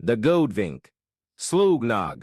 De Goedvink. Sloegnog.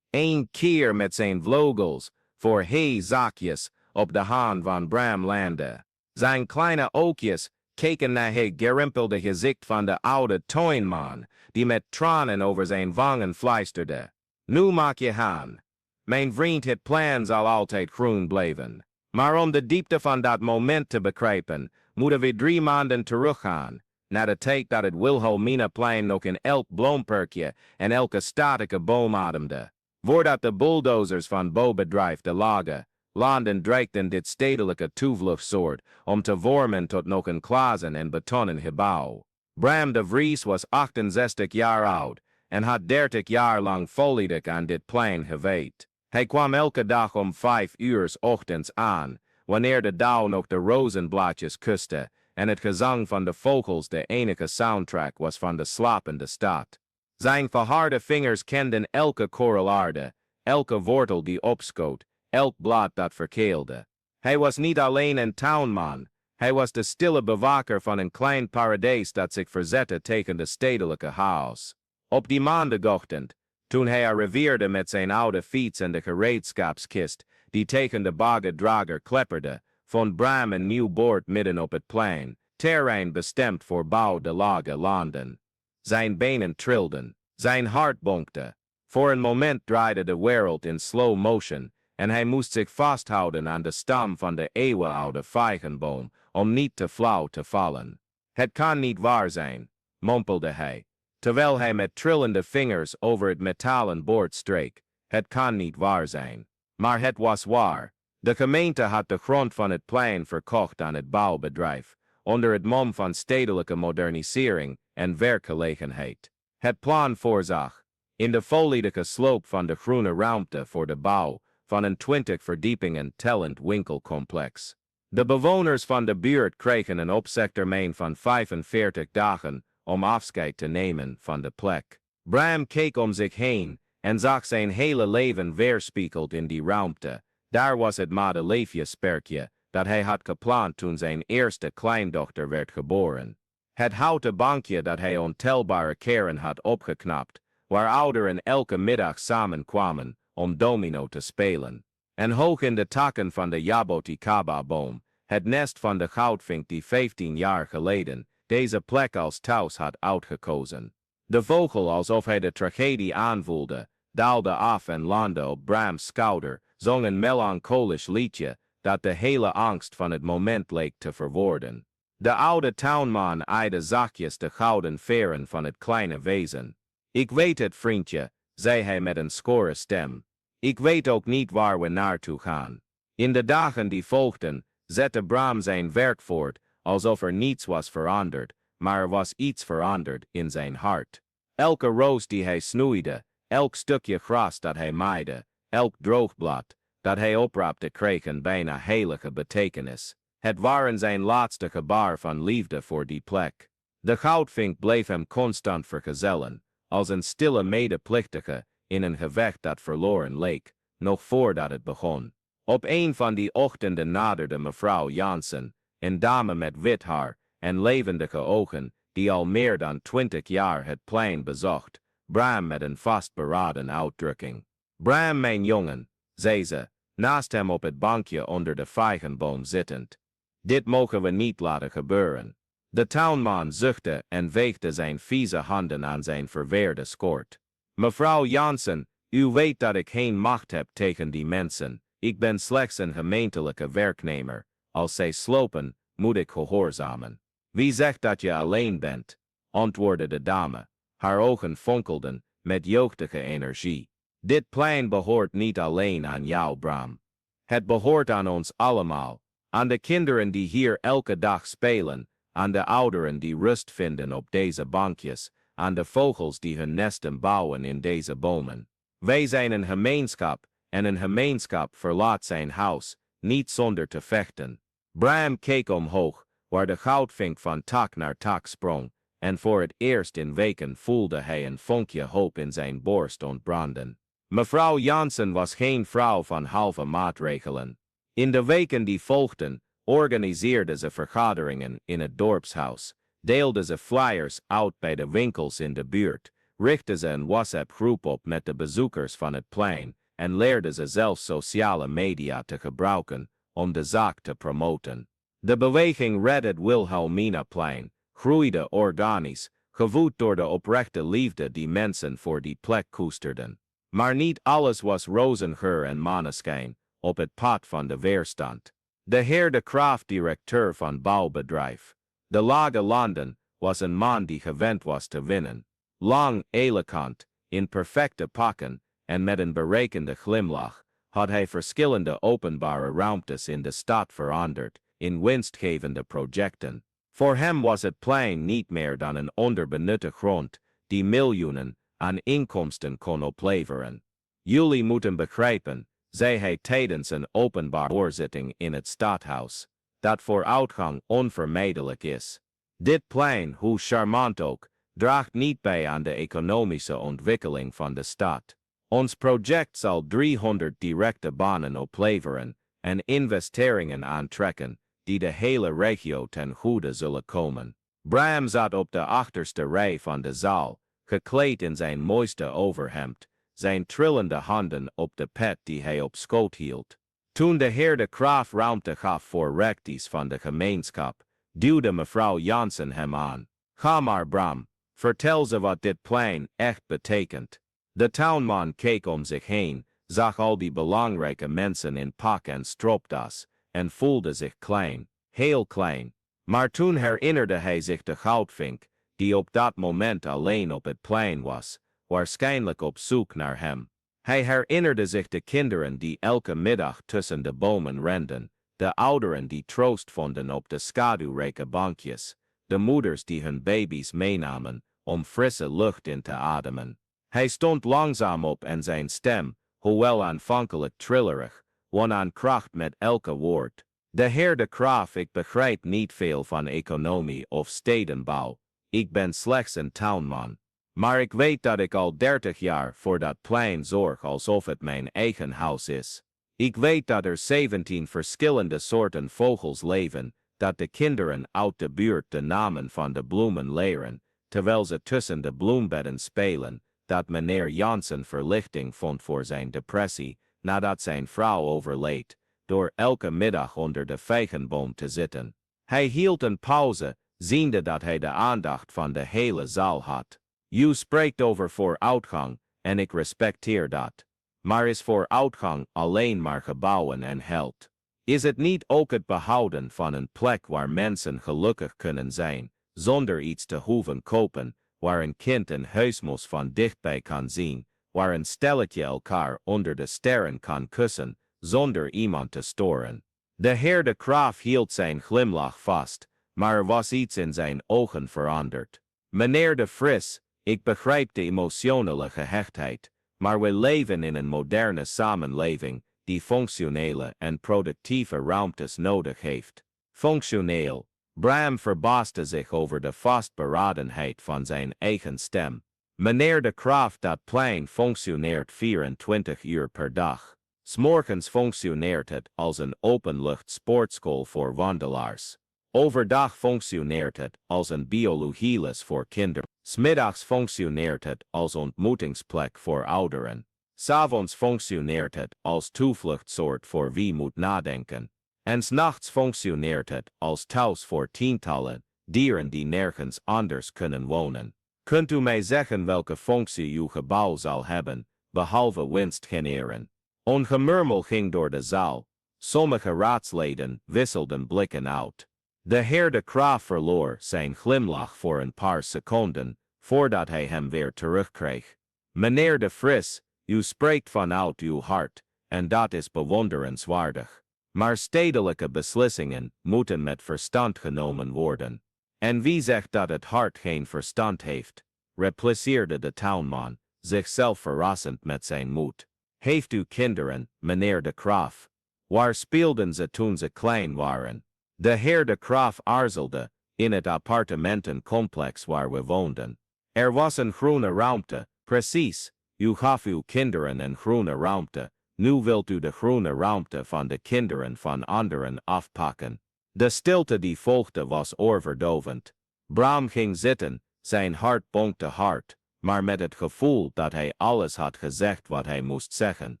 Een keer met zijn vleugels, voor hij zaakjes, op de haan van Bram landde. Zijn kleine oogjes keken naar het gerimpelde gezicht van de oude tuinman, die met tranen over zijn wangen fluisterde. Nu maak je haan. Mijn vriend, het plan zal altijd groen blijven. Maar om de diepte van dat moment te begrijpen, moeten we 3 maanden teruggaan, naar de tijd dat het Wilhelminaplein nog in elk bloemperkje en elke statige boom ademde. Voordat de bulldozers van bouwbedrijf de lage landen dreigden dit stedelijke toevluchtsoord om te vormen tot nog een glazen en betonnen gebouw. Bram de Vries was 68 jaar oud en had 30 jaar lang volledig aan dit plein gewijd. Hij kwam elke dag om 5 uur ochtends aan, wanneer de dauw nog de rozenblaadjes kuste en het gezang van de vogels de enige soundtrack was van de slapende stad. Zijn verharde vingers kenden elke korrelaarde, elke wortel die opschoot, elk blad dat verkeelde. Hij was niet alleen een tuinman, hij was de stille bewaker van een klein paradijs dat zich verzette tegen de stedelijke chaos. Op die maandagochtend, toen hij arriveerde met zijn oude fiets en de gereedschapskist, die tegen de baggerdrager klepperde, vond Bram een nieuw bord midden op het plein, terrein bestemd voor bouw de lage landen. Zijn benen trilden, zijn hart bonkte. Voor een moment draaide de wereld in slow motion en hij moest zich vasthouden aan de stam van de eeuwenoude vijgenboom om niet te flauw te vallen. Het kan niet waar zijn, mompelde hij, terwijl hij met trillende vingers over het metalen bord streek. Het kan niet waar zijn. Maar het was waar. De gemeente had de grond van het plein verkocht aan het bouwbedrijf, onder het mom van stedelijke modernisering en werkgelegenheid. Het plan voorzag, in de volledige sloop van de groene ruimte voor de bouw van een 20 verdiepingen tellend winkelcomplex. De bewoners van de buurt kregen een opzegtermijn van 45 dagen om afscheid te nemen van de plek. Bram keek om zich heen en zag zijn hele leven weerspiegeld in die ruimte. Daar was het madeleefjesperkje dat hij had gepland toen zijn eerste kleindochter werd geboren. Het houten bankje dat hij ontelbare keren had opgeknapt, waar ouderen elke middag samenkwamen om domino te spelen. En hoog in de takken van de jaboticaba-boom, het nest van de goudvink die 15 jaar geleden deze plek als thuis had uitgekozen. De vogel, alsof hij de tragedie aanvoelde, daalde af en landde op Brams schouder, zong een melancholisch liedje dat de hele angst van het moment leek te verwoorden. De oude tuinman aaide zachtjes de gouden veren van het kleine wezen. Ik weet het, vriendje, zei hij met een schorre stem. Ik weet ook niet waar we naartoe gaan. In de dagen die volgden, zette Bram zijn werk voort, alsof er niets was veranderd, maar er was iets veranderd in zijn hart. Elke roos die hij snoeide, elk stukje gras dat hij maaide, elk droogblad dat hij opraapte kreeg een bijna heilige betekenis. Het waren zijn laatste gebaar van liefde voor die plek. De goudvink bleef hem constant vergezellen, als een stille medeplichtige in een gevecht dat verloren leek, nog voordat het begon. Op een van die ochtenden naderde mevrouw Jansen, een dame met wit haar en levendige ogen, die al meer dan 20 jaar het plein bezocht, Bram met een vastberaden uitdrukking. Bram, mijn jongen, zei ze, naast hem op het bankje onder de vijgenboom zittend. Dit mogen we niet laten gebeuren. De tuinman zuchtte en veegde zijn vieze handen aan zijn verweerde schort. Mevrouw Jansen, u weet dat ik geen macht heb tegen die mensen. Ik ben slechts een gemeentelijke werknemer. Als zij slopen, moet ik gehoorzamen. Wie zegt dat je alleen bent? Antwoordde de dame. Haar ogen fonkelden met jeugdige energie. Dit plein behoort niet alleen aan jou, Bram. Het behoort aan ons allemaal. Aan de kinderen die hier elke dag spelen, aan de ouderen die rust vinden op deze bankjes, aan de vogels die hun nesten bouwen in deze bomen. Wij zijn een gemeenschap, en een gemeenschap verlaat zijn huis, niet zonder te vechten. Bram keek omhoog, waar de goudvink van tak naar tak sprong, en voor het eerst in weken voelde hij een vonkje hoop in zijn borst ontbranden. Mevrouw Jansen was geen vrouw van halve maatregelen. In de weken die volgden, organiseerde ze vergaderingen in het dorpshuis, deelde ze flyers uit bij de winkels in de buurt, richtte ze een WhatsApp-groep op met de bezoekers van het plein en leerde ze zelfs sociale media te gebruiken om de zaak te promoten. De beweging Red het Wilhelminaplein groeide organisch, gevoed door de oprechte liefde die mensen voor die plek koesterden. Maar niet alles was rozengeur en maneschijn op het pad van de weerstand. De heer de Graaf, directeur van bouwbedrijf De Lage Landen, was een man die gewend was te winnen. Lang, elegant, in perfecte pakken en met een berekende glimlach had hij verschillende openbare ruimtes in de stad veranderd in winstgevende projecten. Voor hem was het plein niet meer dan een onderbenutte grond die miljoenen aan inkomsten kon opleveren. Jullie moeten begrijpen, zei hij tijdens een openbaar hoorzitting in het stadhuis, dat vooruitgang onvermijdelijk is. Dit plein, hoe charmant ook, draagt niet bij aan de economische ontwikkeling van de stad. Ons project zal 300 directe banen opleveren en investeringen aantrekken die de hele regio ten goede zullen komen. Bram zat op de achterste rij van de zaal, gekleed in zijn mooiste overhemd, zijn trillende handen op de pet die hij op schoot hield. Toen de heer de Graaf ruimte gaf voor recties van de gemeenschap, duwde mevrouw Jansen hem aan. Ga maar Bram, vertel ze wat dit plein echt betekent. De tuinman keek om zich heen, zag al die belangrijke mensen in pak en stropdas, en voelde zich klein, heel klein. Maar toen herinnerde hij zich de goudvink, die op dat moment alleen op het plein was, waarschijnlijk op zoek naar hem. Hij herinnerde zich de kinderen die elke middag tussen de bomen renden, de ouderen die troost vonden op de schaduwrijke bankjes, de moeders die hun baby's meenamen om frisse lucht in te ademen. Hij stond langzaam op en zijn stem, hoewel aanvankelijk trillerig, won aan kracht met elke woord. De heer de Graaf, ik begrijp niet veel van economie of stedenbouw. Ik ben slechts een tuinman. Maar ik weet dat ik al 30 jaar voor dat plein zorg alsof het mijn eigen huis is. Ik weet dat er 17 verschillende soorten vogels leven, dat de kinderen uit de buurt de namen van de bloemen leren, terwijl ze tussen de bloembedden spelen, dat meneer Jansen verlichting vond voor zijn depressie, nadat zijn vrouw overleed, door elke middag onder de vijgenboom te zitten. Hij hield een pauze, ziende dat hij de aandacht van de hele zaal had. U spreekt over vooruitgang, en ik respecteer dat. Maar is vooruitgang alleen maar gebouwen en geld? Is het niet ook het behouden van een plek waar mensen gelukkig kunnen zijn, zonder iets te hoeven kopen, waar een kind een huismus van dichtbij kan zien, waar een stelletje elkaar onder de sterren kan kussen, zonder iemand te storen? De heer de Graaf hield zijn glimlach vast, maar er was iets in zijn ogen veranderd. Meneer de Vries, ik begrijp de emotionele gehechtheid, maar we leven in een moderne samenleving die functionele en productieve ruimtes nodig heeft. Functioneel. Bram verbaasde zich over de vastberadenheid van zijn eigen stem. Meneer de Graaf, dat plein functioneert 24 uur per dag. 's Morgens functioneert het als een openlucht sportschool voor wandelaars. Overdag functioneert het als een biologieles voor kinderen. 's Middags functioneert het als ontmoetingsplek voor ouderen. 's Avonds functioneert het als toevluchtsoord voor wie moet nadenken. En 's nachts functioneert het als thuis voor tientallen dieren die nergens anders kunnen wonen. Kunt u mij zeggen welke functie uw gebouw zal hebben, behalve winst genereren? Ongemurmel ging door de zaal. Sommige raadsleden wisselden blikken uit. De heer de Graaf verloor zijn glimlach voor een paar seconden, voordat hij hem weer terugkreeg. Meneer de Vries, u spreekt vanuit uw hart, en dat is bewonderenswaardig. Maar stedelijke beslissingen moeten met verstand genomen worden. En wie zegt dat het hart geen verstand heeft? Repliceerde de tuinman, zichzelf verrassend met zijn moed. Heeft u kinderen, meneer de Graaf? Waar speelden ze toen ze klein waren? De heer de Graaf aarzelde, in het appartementencomplex waar we woonden. Er was een groene ruimte, precies. U gaf uw kinderen een groene ruimte. Nu wilt u de groene ruimte van de kinderen van anderen afpakken. De stilte die volgde was oorverdovend. Bram ging zitten, zijn hart bonkte hard, maar met het gevoel dat hij alles had gezegd wat hij moest zeggen.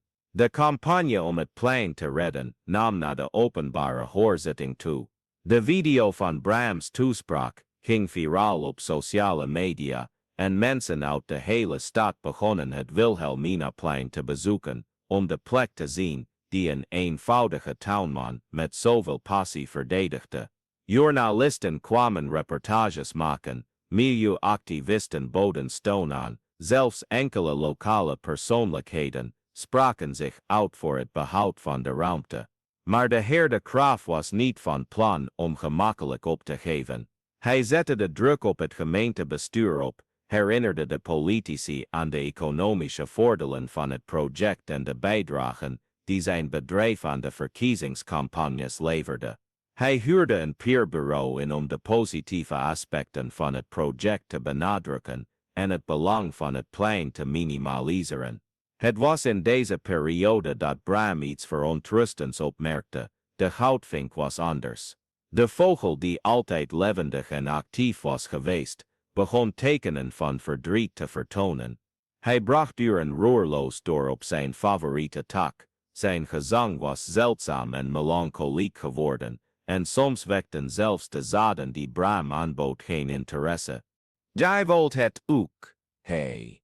De campagne om het plein te redden nam naar de openbare hoorzitting toe. De video van Brams toespraak ging viraal op sociale media en mensen uit de hele stad begonnen het Wilhelminaplein te bezoeken om de plek te zien die een eenvoudige tuinman met zoveel passie verdedigde. Journalisten kwamen reportages maken, milieuactivisten boden steun aan, zelfs enkele lokale persoonlijkheden spraken zich uit voor het behoud van de ruimte. Maar de heer De Graaf was niet van plan om gemakkelijk op te geven. Hij zette de druk op het gemeentebestuur op, herinnerde de politici aan de economische voordelen van het project en de bijdragen die zijn bedrijf aan de verkiezingscampagnes leverde. Hij huurde een peerbureau in om de positieve aspecten van het project te benadrukken en het belang van het plein te minimaliseren. Het was in deze periode dat Bram iets verontrustends opmerkte. De goudvink was anders. De vogel die altijd levendig en actief was geweest, begon tekenen van verdriet te vertonen. Hij bracht uren roerloos door op zijn favoriete tak. Zijn gezang was zeldzaam en melancholiek geworden, en soms wekten zelfs de zaden die Bram aanbood geen interesse. Jij wilt het ook, hey,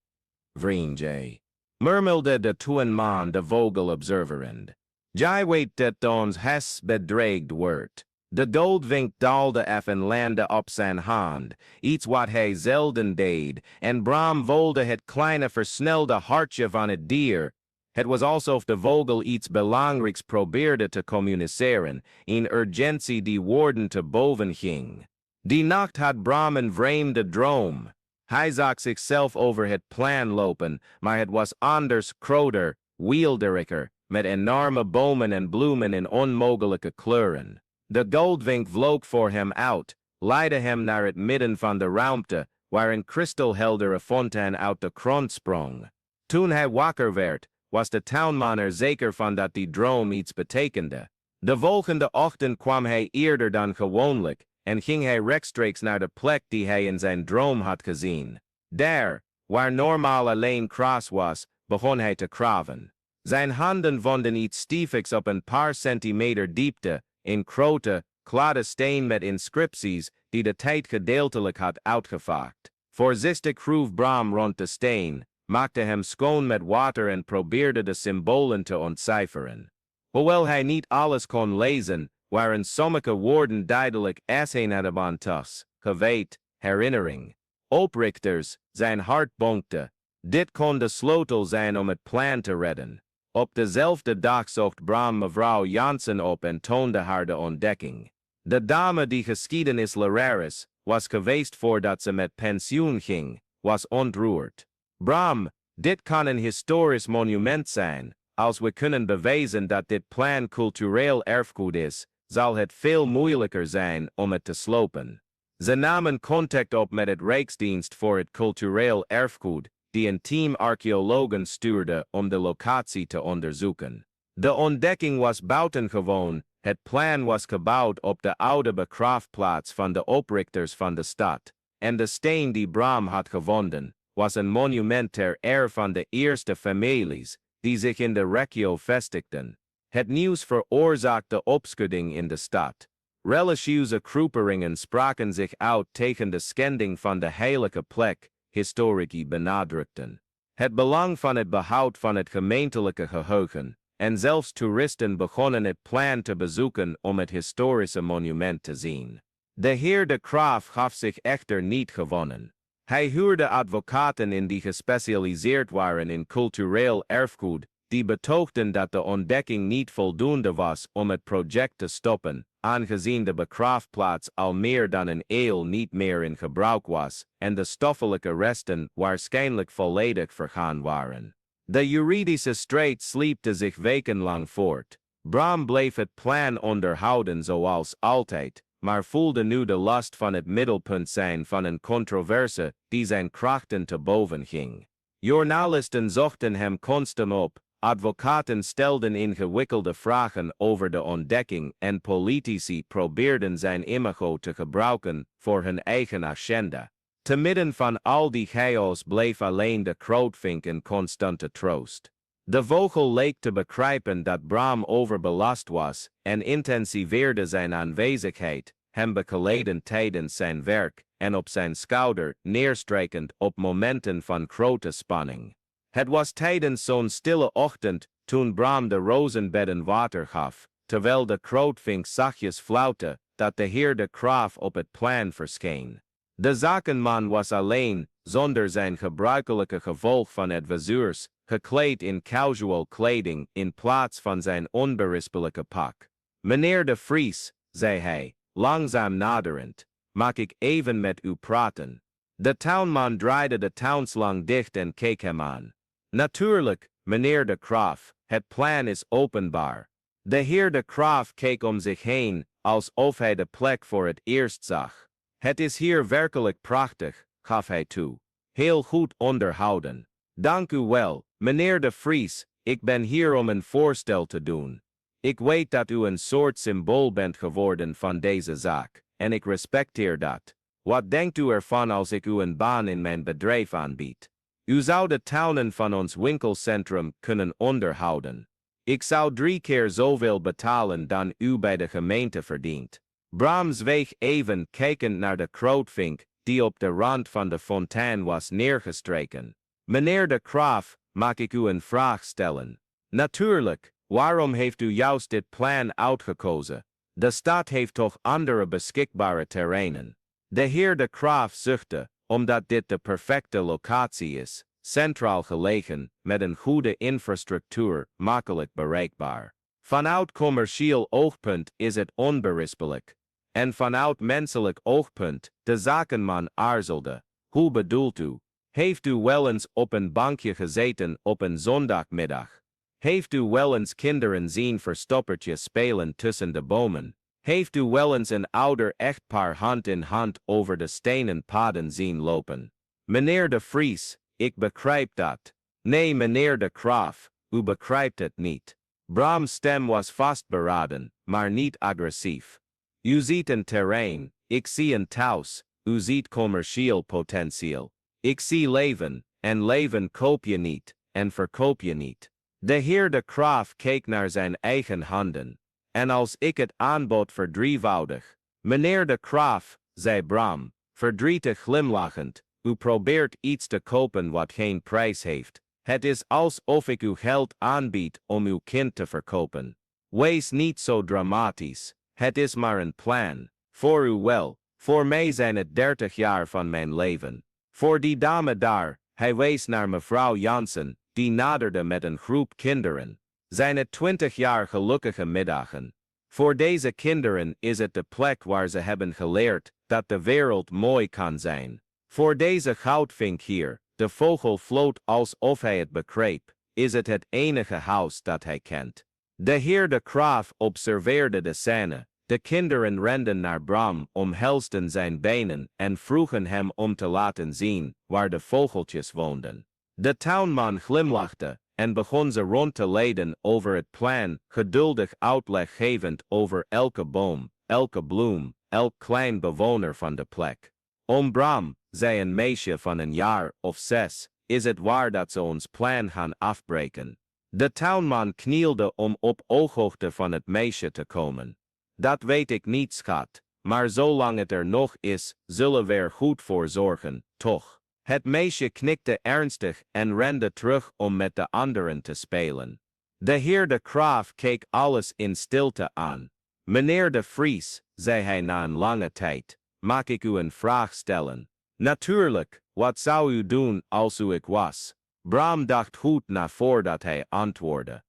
vriendje, murmelde de tuinman de vogel observerend. Jij weet dat ons hes bedreigd wordt. De goldvink daalde af en landde op zijn hand, iets wat hij zelden deed, en Bram voelde het kleine versnelde hartje van het dier. Het was alsof de vogel iets belangrijks probeerde te communiceren, een urgentie die woorden te boven ging. Die nacht had Bram een vreemde droom. Hij zag zichzelf over het plan lopen, maar het was anders, groter, weelderiger, met enorme bomen en bloemen in onmogelijke kleuren. De goldvink vloog voor hem uit, leidde hem naar het midden van de ruimte, waar een kristalheldere fontein uit de grond sprong. Toen hij wakker werd, was de tuinman er zeker van dat die droom iets betekende. De volgende ochtend kwam hij eerder dan gewoonlijk en ging hij rechtstreeks naar de plek die hij in zijn droom had gezien. Daar, waar normaal alleen gras was, begon hij te graven. Zijn handen vonden iets stiefigs op een paar centimeter diepte, in grote, gladde steen met inscripties die de tijd gedeeltelijk had uitgevaagd. Voorzichtig groef Bram rond de steen, maakte hem schoon met water en probeerde de symbolen te ontcijferen. Hoewel hij niet alles kon lezen, waren sommige woorden duidelijk als een adabantas, geweten, herinnering. Oprichters, zijn hart bonkte. Dit kon de sleutel zijn om het plan te redden. Op dezelfde dag zocht Bram mevrouw Jansen op en toonde haar de ontdekking. De dame die geschiedenislerares was geweest voordat ze met pensioen ging, was ontroerd. Bram, dit kan een historisch monument zijn. Als we kunnen bewijzen dat dit plan cultureel erfgoed is, zal het veel moeilijker zijn om het te slopen. Ze namen contact op met het Rijksdienst voor het cultureel erfgoed, die een team archeologen stuurde om de locatie te onderzoeken. De ontdekking was buitengewoon. Het plan was gebouwd op de oude begraafplaats van de oprichters van de stad, en de steen die Bram had gevonden, was een monument ter eer van de eerste families die zich in de regio vestigden. Het nieuws veroorzaakte opschudding in de stad. Religieuze groeperingen spraken zich uit tegen de schending van de heilige plek, historici benadrukten. Het belang van het behoud van het gemeentelijke geheugen, en zelfs toeristen begonnen het plan te bezoeken om het historische monument te zien. De heer De Graaf gaf zich echter niet gewonnen. Hij huurde advocaten in die gespecialiseerd waren in cultureel erfgoed, die betoogden dat de ontdekking niet voldoende was om het project te stoppen, aangezien de begraafplaats al meer dan een eeuw niet meer in gebruik was en de stoffelijke resten waarschijnlijk volledig vergaan waren. De juridische strijd sliepte zich wekenlang voort. Bram bleef het plan onderhouden zoals altijd, maar voelde nu de last van het middelpunt zijn van een controverse die zijn krachten te boven ging. Journalisten zochten hem constant op, advocaten stelden ingewikkelde vragen over de ontdekking en politici probeerden zijn imago te gebruiken voor hun eigen agenda. Te midden van al die chaos bleef alleen de krootvink in constante troost. De vogel leek te begrijpen dat Bram overbelast was en intensiveerde zijn aanwezigheid, hem begeleidend tijdens zijn werk en op zijn schouder neerstrijkend op momenten van grote spanning. Het was tijdens zo'n stille ochtend toen Bram de rozenbedden water gaf, terwijl de krootvink zachtjes flauwte, dat de heer de Graaf op het plein verscheen. De zakenman was alleen, zonder zijn gebruikelijke gevolg van adviseurs, gekleed in casual kleding in plaats van zijn onberispelijke pak. Meneer de Vries, zei hij, langzaam naderend, mag ik even met u praten? De tuinman draaide de tuinslang dicht en keek hem aan. Natuurlijk, meneer de Graaf, het plan is openbaar. De heer de Graaf keek om zich heen, alsof hij de plek voor het eerst zag. Het is hier werkelijk prachtig, gaf hij toe. Heel goed onderhouden. Dank u wel, meneer de Vries, ik ben hier om een voorstel te doen. Ik weet dat u een soort symbool bent geworden van deze zaak, en ik respecteer dat. Wat denkt u ervan als ik u een baan in mijn bedrijf aanbied? U zou de tuinen van ons winkelcentrum kunnen onderhouden. Ik zou 3 keer zoveel betalen dan u bij de gemeente verdient. Bram zweeg even, kijkend naar de krootvink, die op de rand van de fontein was neergestreken. Meneer de Graaf, mag ik u een vraag stellen? Natuurlijk, waarom heeft u juist dit plan uitgekozen? De stad heeft toch andere beschikbare terreinen? De heer de Graaf zuchtte, omdat dit de perfecte locatie is, centraal gelegen, met een goede infrastructuur, makkelijk bereikbaar. Vanuit commercieel oogpunt is het onberispelijk. En vanuit menselijk oogpunt, de zakenman aarzelde. Hoe bedoelt u? Heeft u wel eens op een bankje gezeten op een zondagmiddag? Heeft u wel eens kinderen zien verstoppertje spelen tussen de bomen? Heeft u wel eens een ouder echtpaar hand in hand over de stenen paden zien lopen? Meneer de Vries, ik begrijp dat. Nee, meneer de Graaf, u begrijpt het niet. Bram's stem was vastberaden, maar niet agressief. U ziet een terrein, ik zie een thuis, u ziet commercieel potentieel. Ik zie leven, en leven koop je niet, en verkoop je niet. De heer de Graaf keek naar zijn eigen handen. En als ik het aanbod verdrievoudig. Meneer de Graaf, zei Bram, verdrietig glimlachend, u probeert iets te kopen wat geen prijs heeft. Het is alsof ik u geld aanbied om uw kind te verkopen. Wees niet zo dramatisch. Het is maar een plan. Voor u wel, voor mij zijn het 30 jaar van mijn leven. Voor die dame daar, hij wees naar mevrouw Jansen, die naderde met een groep kinderen. Zijn het 20 jaar gelukkige middagen. Voor deze kinderen is het de plek waar ze hebben geleerd dat de wereld mooi kan zijn. Voor deze goudvink hier, de vogel floot alsof hij het begreep, is het het enige huis dat hij kent. De heer de Graaf observeerde de scène. De kinderen renden naar Bram, omhelsten zijn benen en vroegen hem om te laten zien waar de vogeltjes woonden. De tuinman glimlachte en begon ze rond te leiden over het plan, geduldig uitleg gevend over elke boom, elke bloem, elk klein bewoner van de plek. Oom Bram, zei een meisje van een jaar of 6, is het waar dat ze ons plan gaan afbreken? De tuinman knielde om op ooghoogte van het meisje te komen. Dat weet ik niet, schat, maar zolang het er nog is, zullen we er goed voor zorgen, toch? Het meisje knikte ernstig en rende terug om met de anderen te spelen. De heer de Graaf keek alles in stilte aan. Meneer de Vries, zei hij na een lange tijd, mag ik u een vraag stellen? Natuurlijk, wat zou u doen als u ik was? Bram dacht goed na voordat hij antwoordde.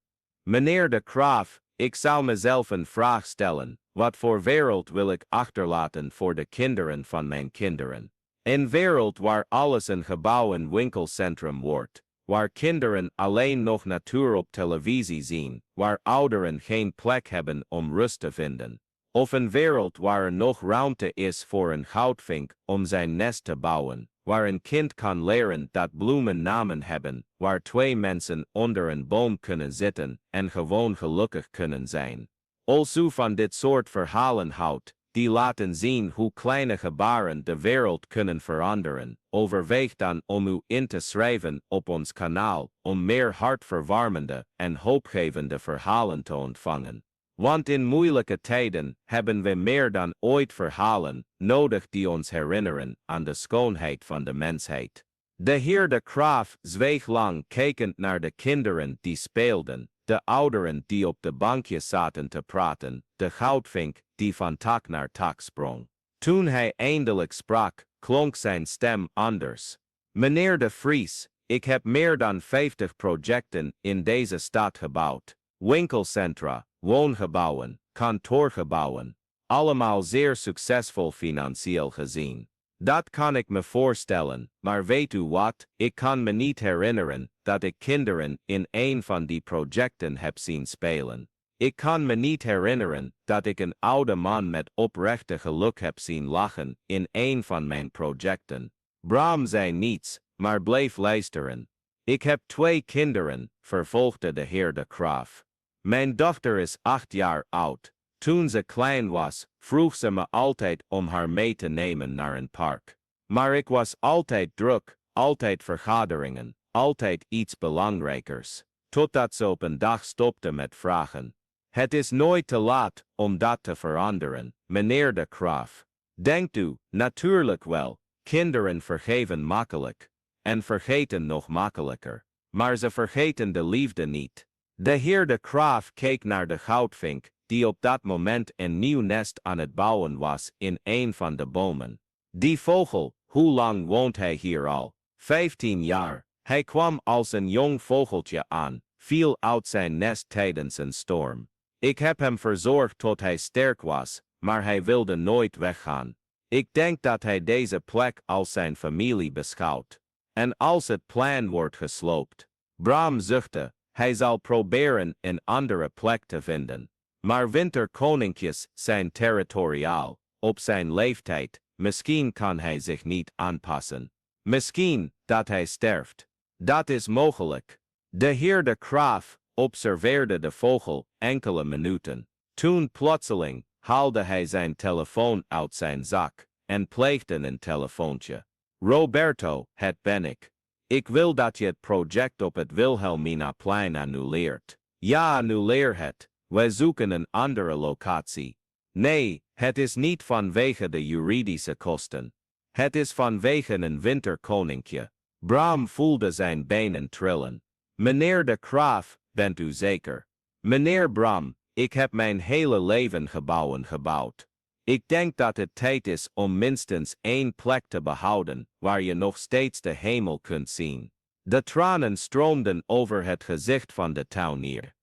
Meneer de Graaf, ik zou mezelf een vraag stellen. Wat voor wereld wil ik achterlaten voor de kinderen van mijn kinderen? Een wereld waar alles een gebouw en winkelcentrum wordt, waar kinderen alleen nog natuur op televisie zien, waar ouderen geen plek hebben om rust te vinden. Of een wereld waar er nog ruimte is voor een goudvink om zijn nest te bouwen, waar een kind kan leren dat bloemen namen hebben, waar 2 mensen onder een boom kunnen zitten en gewoon gelukkig kunnen zijn. Als u van dit soort verhalen houdt, die laten zien hoe kleine gebaren de wereld kunnen veranderen. Overweeg dan om u in te schrijven op ons kanaal om meer hartverwarmende en hoopgevende verhalen te ontvangen. Want in moeilijke tijden hebben we meer dan ooit verhalen nodig die ons herinneren aan de schoonheid van de mensheid. De heer de Graaf zweeg lang kijkend naar de kinderen die speelden, de ouderen die op de bankjes zaten te praten, de goudvink die van tak naar tak sprong. Toen hij eindelijk sprak, klonk zijn stem anders. Meneer de Vries, ik heb meer dan 50 projecten in deze stad gebouwd. Winkelcentra, woongebouwen, kantoorgebouwen. Allemaal zeer succesvol financieel gezien. Dat kan ik me voorstellen, maar weet u wat? Ik kan me niet herinneren dat ik kinderen in een van die projecten heb zien spelen. Ik kan me niet herinneren dat ik een oude man met oprechte geluk heb zien lachen in een van mijn projecten. Bram zei niets, maar bleef luisteren. Ik heb 2 kinderen, vervolgde de heer de Graaf. Mijn dochter is 8 jaar oud. Toen ze klein was, vroeg ze me altijd om haar mee te nemen naar een park. Maar ik was altijd druk, altijd vergaderingen, altijd iets belangrijkers. Totdat ze op een dag stopte met vragen. Het is nooit te laat om dat te veranderen, meneer de Graaf. Denkt u, natuurlijk wel, kinderen vergeven makkelijk. En vergeten nog makkelijker. Maar ze vergeten de liefde niet. De heer de Graaf keek naar de goudvink, die op dat moment een nieuw nest aan het bouwen was in een van de bomen. Die vogel, hoe lang woont hij hier al? 15 jaar. Hij kwam als een jong vogeltje aan, viel uit zijn nest tijdens een storm. Ik heb hem verzorgd tot hij sterk was, maar hij wilde nooit weggaan. Ik denk dat hij deze plek als zijn familie beschouwt. En als het plan wordt gesloopt. Bram zuchtte, hij zal proberen een andere plek te vinden. Maar winterkoninkjes zijn territoriaal, op zijn leeftijd, misschien kan hij zich niet aanpassen. Misschien dat hij sterft. Dat is mogelijk. De heer de Graaf observeerde de vogel enkele minuten. Toen plotseling haalde hij zijn telefoon uit zijn zak en pleegde een telefoontje. Roberto, het ben ik. Ik wil dat je het project op het Wilhelminaplein annuleert. Ja, annuleer het. Wij zoeken een andere locatie. Nee, het is niet vanwege de juridische kosten. Het is vanwege een winterkoninkje. Bram voelde zijn benen trillen. Meneer de Graaf, bent u zeker? Meneer Bram, ik heb mijn hele leven gebouwen gebouwd. Ik denk dat het tijd is om minstens 1 plek te behouden, waar je nog steeds de hemel kunt zien. De tranen stroomden over het gezicht van de tuinier.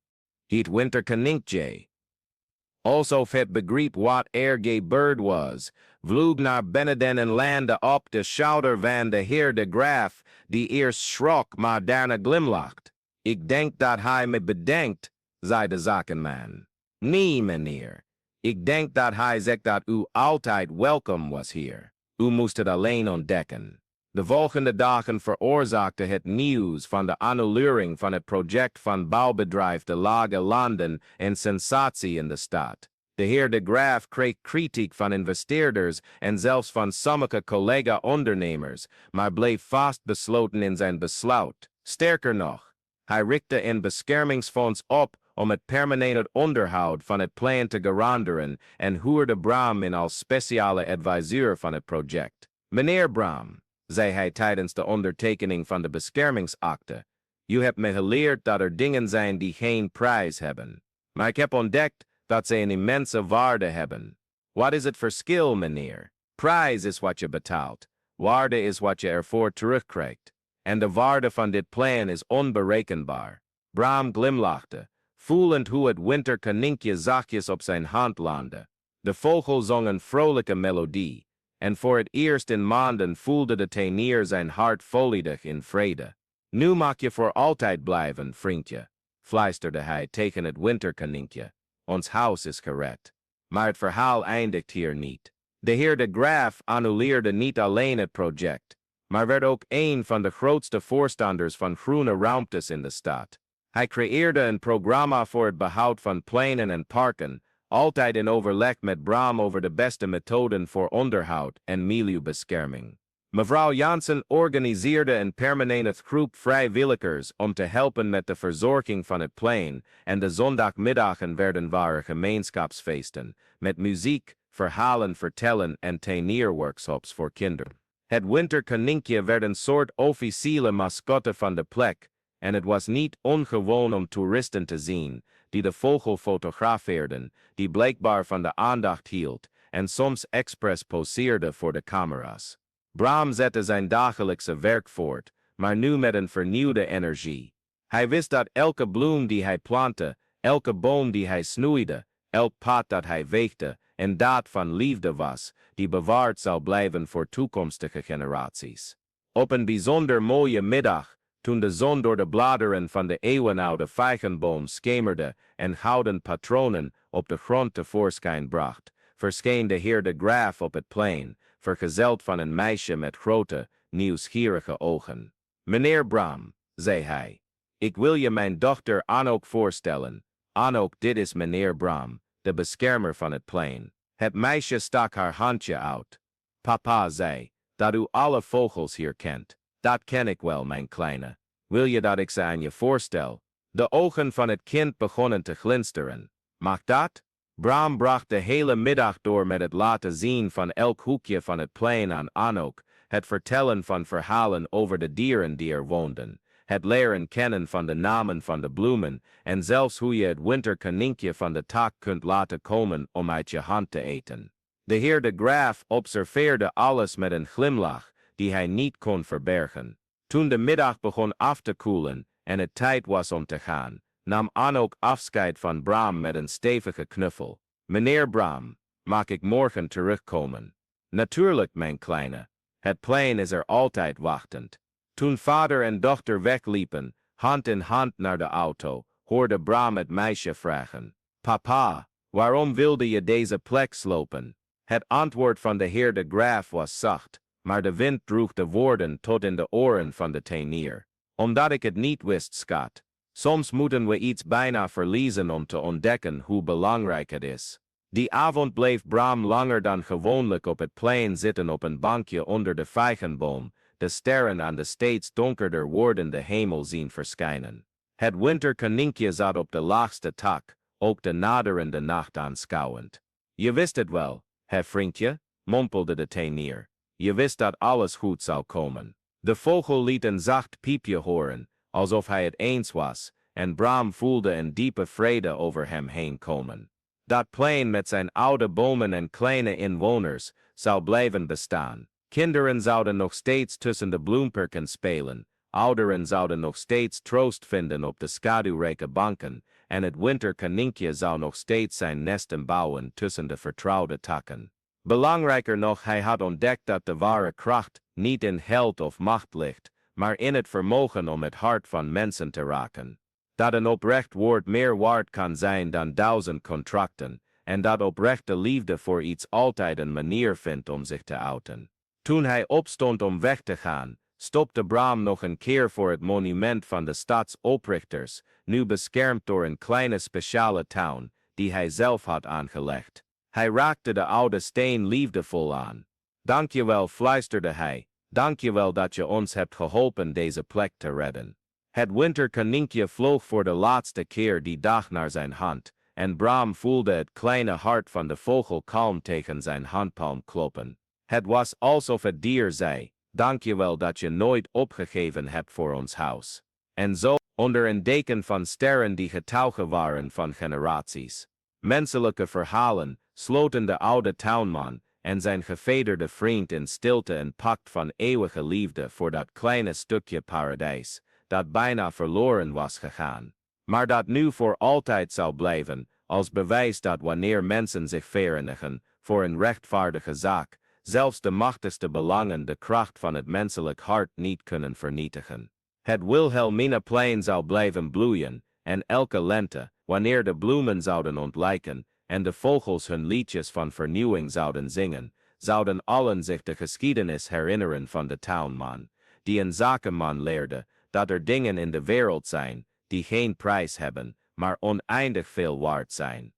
Het winterkoninkje. Alsof het begreep wat gebeurd was, vloog naar beneden en landde op de schouder van de heer de Graaf, die eerst schrok maar daarna glimlacht. Ik denk dat hij me bedenkt, zei de zakenman. Nee, meneer. Ik denk dat hij zegt dat u altijd welkom was hier. U moest het alleen ontdekken. De volgende dagen veroorzaakte het nieuws van de annulering van het project van bouwbedrijf De Lage Landen een sensatie in de stad. De heer de Graaf kreeg kritiek van investeerders en zelfs van sommige collega-ondernemers, maar bleef vastbesloten in zijn besluit. Sterker nog, hij richtte een beschermingsfonds op om het permanente onderhoud van het plan te garanderen en huurde Bram in als speciale adviseur van het project. Meneer Bram, zei hij tijdens de ondertekening van de beschermingsakte, u hebt me geleerd dat er dingen zijn die geen prijs hebben. Maar ik heb ontdekt dat ze een immense waarde hebben. Wat is het verschil, meneer? Prijs is wat je betaalt. Waarde is wat je ervoor terugkrijgt. En de waarde van dit plan is onberekenbaar. Bram glimlachte, voelend hoe het winterkoninkje zachtjes op zijn hand landde. De vogel zong een vrolijke melodie, en voor het eerst in maanden voelde de tuinier zijn hart volledig in vrede. Nu mag je voor altijd blijven, vriendje, fluisterde hij tegen het winterkoninkje. Ons huis is gered. Maar het verhaal eindigt hier niet. De heer de Graaf annuleerde niet alleen het project, maar werd ook een van de grootste voorstanders van groene ruimtes in de stad. Hij creëerde een programma voor het behoud van pleinen en parken, altijd in overleg met Bram over de beste methoden voor onderhoud en milieubescherming. Mevrouw Jansen organiseerde een permanente groep vrijwilligers om te helpen met de verzorging van het plein en de zondagmiddagen werden ware gemeenschapsfeesten, met muziek, verhalen vertellen en tuinierworkshops voor kinderen. Het winterkoninkje werd een soort officiële mascotte van de plek, en het was niet ongewoon om toeristen te zien, die de vogel fotografeerden, die blijkbaar van de aandacht hield, en soms expres poseerde voor de camera's. Bram zette zijn dagelijkse werk voort, maar nu met een vernieuwde energie. Hij wist dat elke bloem die hij plantte, elke boom die hij snoeide, elk pad dat hij veegde, een daad van liefde was, die bewaard zou blijven voor toekomstige generaties. Op een bijzonder mooie middag, toen de zon door de bladeren van de eeuwenoude vijgenboom schemerde en gouden patronen op de grond tevoorschijn bracht, verscheen de heer de Graaf op het plein, vergezeld van een meisje met grote, nieuwsgierige ogen. Meneer Bram, zei hij, ik wil je mijn dochter Anouk voorstellen. Anouk, dit is meneer Bram, de beschermer van het plein. Het meisje stak haar handje uit. Papa zei, dat u alle vogels hier kent. Dat ken ik wel, mijn kleine. Wil je dat ik ze aan je voorstel? De ogen van het kind begonnen te glinsteren. Mag dat? Bram bracht de hele middag door met het laten zien van elk hoekje van het plein aan Anouk, het vertellen van verhalen over de dieren die er woonden, het leren kennen van de namen van de bloemen en zelfs hoe je het winterkoninkje van de tak kunt laten komen om uit je hand te eten. De heer de Graaf observeerde alles met een glimlach die hij niet kon verbergen. Toen de middag begon af te koelen en het tijd was om te gaan, nam Anouk afscheid van Bram met een stevige knuffel. Meneer Bram, mag ik morgen terugkomen? Natuurlijk, mijn kleine. Het plein is er altijd wachtend. Toen vader en dochter wegliepen, hand in hand naar de auto, hoorde Bram het meisje vragen. Papa, waarom wilde je deze plek slopen? Het antwoord van de heer de Graaf was zacht, maar de wind droeg de woorden tot in de oren van de tuinier. Omdat ik het niet wist, schat. Soms moeten we iets bijna verliezen om te ontdekken hoe belangrijk het is. Die avond bleef Bram langer dan gewoonlijk op het plein zitten op een bankje onder de vijgenboom, de sterren aan de steeds donkerder wordende hemel zien verschijnen. Het winterkoninkje zat op de laagste tak, ook de naderende nacht aanschouwend. Je wist het wel, hè vriendje, mompelde de tuinier. Je wist dat alles goed zou komen. De vogel liet een zacht piepje horen, alsof hij het eens was, en Bram voelde een diepe vrede over hem heen komen. Dat plein met zijn oude bomen en kleine inwoners zou blijven bestaan. Kinderen zouden nog steeds tussen de bloemperken spelen, ouderen zouden nog steeds troost vinden op de schaduwrijke banken, en het winterkoninkje zou nog steeds zijn nesten bouwen tussen de vertrouwde takken. Belangrijker nog, hij had ontdekt dat de ware kracht niet in geld of macht ligt, maar in het vermogen om het hart van mensen te raken. Dat een oprecht woord meer waard kan zijn dan 1000 contracten, en dat oprechte liefde voor iets altijd een manier vindt om zich te uiten. Toen hij opstond om weg te gaan, stopte Bram nog een keer voor het monument van de stadsoprichters, nu beschermd door een kleine speciale tuin, die hij zelf had aangelegd. Hij raakte de oude steen liefdevol aan. Dankjewel, fluisterde hij, dankjewel dat je ons hebt geholpen deze plek te redden. Het winterkoninkje vloog voor de laatste keer die dag naar zijn hand, en Bram voelde het kleine hart van de vogel kalm tegen zijn handpalm kloppen. Het was alsof het dier zei, dankjewel dat je nooit opgegeven hebt voor ons huis. En zo, onder een deken van sterren die getuigen waren van generaties. Menselijke verhalen, sloten de oude tuinman en zijn gevederde vriend in stilte een pact van eeuwige liefde voor dat kleine stukje paradijs, dat bijna verloren was gegaan, maar dat nu voor altijd zou blijven, als bewijs dat wanneer mensen zich verenigen voor een rechtvaardige zaak, zelfs de machtigste belangen de kracht van het menselijk hart niet kunnen vernietigen. Het Wilhelminaplein zou blijven bloeien, en elke lente, wanneer de bloemen zouden ontlijken, en de vogels hun liedjes van vernieuwing zouden zingen, zouden allen zich de geschiedenis herinneren van de tuinman, die een zakenman leerde, dat er dingen in de wereld zijn, die geen prijs hebben, maar oneindig veel waard zijn.